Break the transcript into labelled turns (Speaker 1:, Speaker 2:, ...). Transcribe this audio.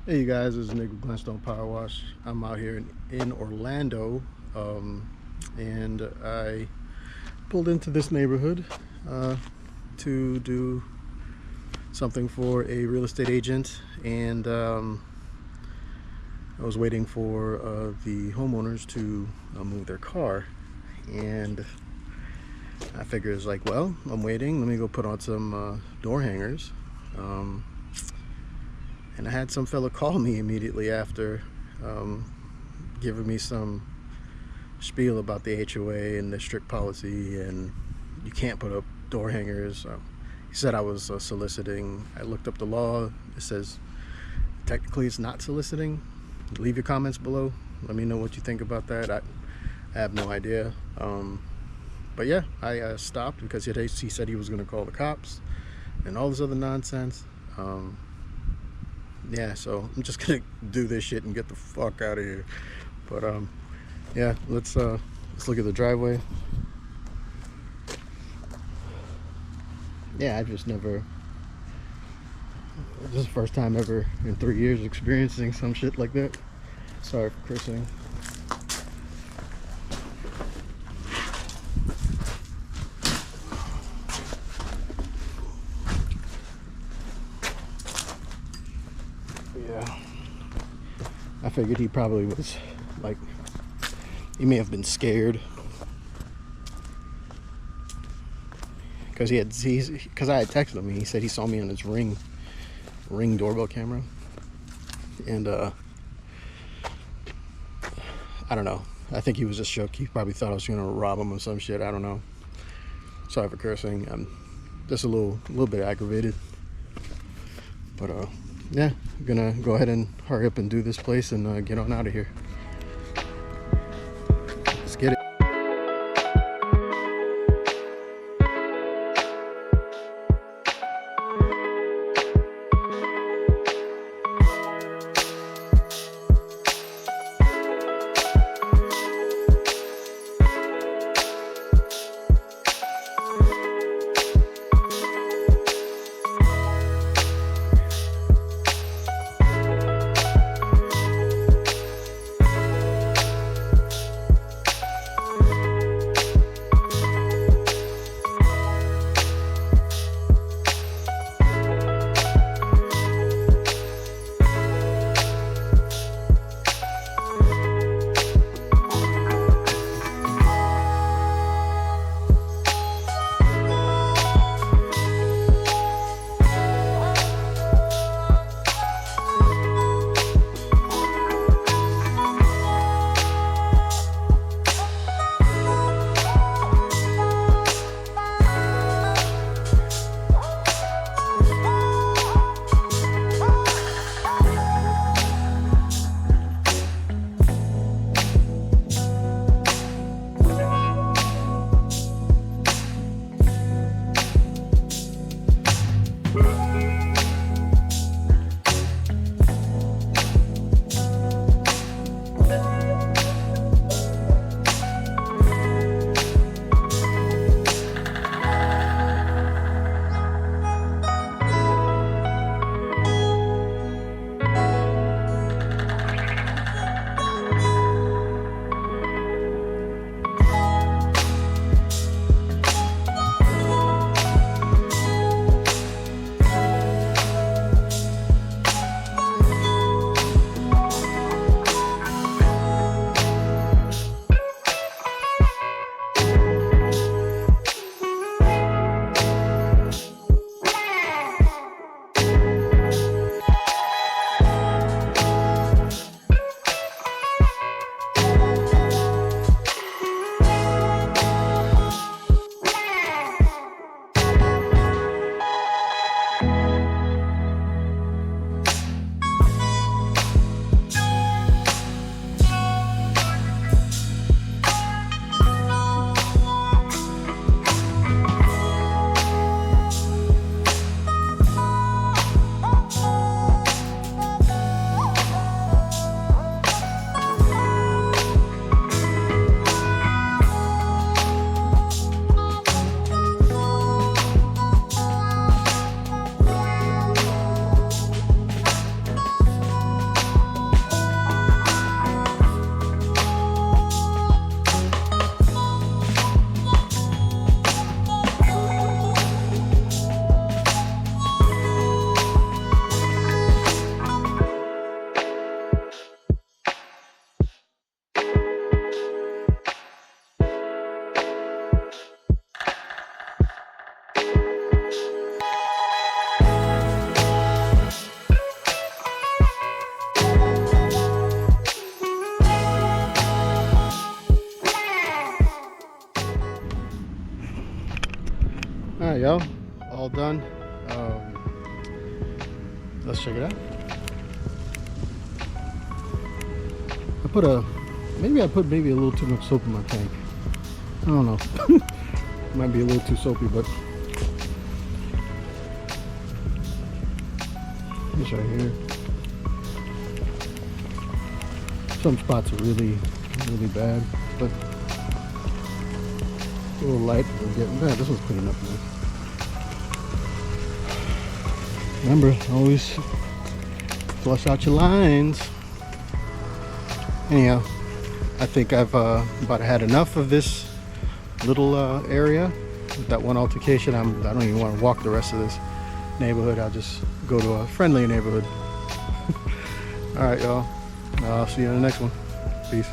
Speaker 1: Hey you guys, this is Nick with Glenstone Power Wash. I'm out here in Orlando, and I pulled into this neighborhood to do something for a real estate agent, and I was waiting for the homeowners to move their car, and I figured it's like, well, I'm waiting, let me go put on some door hangers. And I had some fella call me immediately after, giving me some spiel about the HOA and the strict policy, and you can't put up door hangers. He said I was soliciting. I looked up the law. It says technically it's not soliciting. Leave your comments below. Let me know what you think about that. I have no idea. But yeah, I stopped because he said he was going to call the cops and all this other nonsense. Yeah, so I'm just gonna do this shit and get the fuck out of here. But yeah, let's look at the driveway. Yeah, I just never. This is the first time ever in 3 years experiencing some shit like that. Sorry for cursing. Yeah, I figured he probably was like, he may have been scared because I had texted him and he said he saw me on his ring doorbell camera, and I don't know, I think he was just shook. He probably thought I was gonna rob him or some shit. I don't know. Sorry for cursing. I'm just a little bit aggravated, but yeah, I'm gonna go ahead and hurry up and do this place and get on out of here. Let's get it. go, all done. Let's check it out. Maybe I put a little too much soap in my tank. I don't know. Might be a little too soapy, but this right here. Some spots are really, really bad, but a little light. We're getting bad. This one's clean enough now. Remember, always flush out your lines. Anyhow, I think I've about had enough of this little area. With that one altercation, I don't even want to walk the rest of this neighborhood. I'll just go to a friendly neighborhood. All right, y'all. I'll see you in the next one. Peace.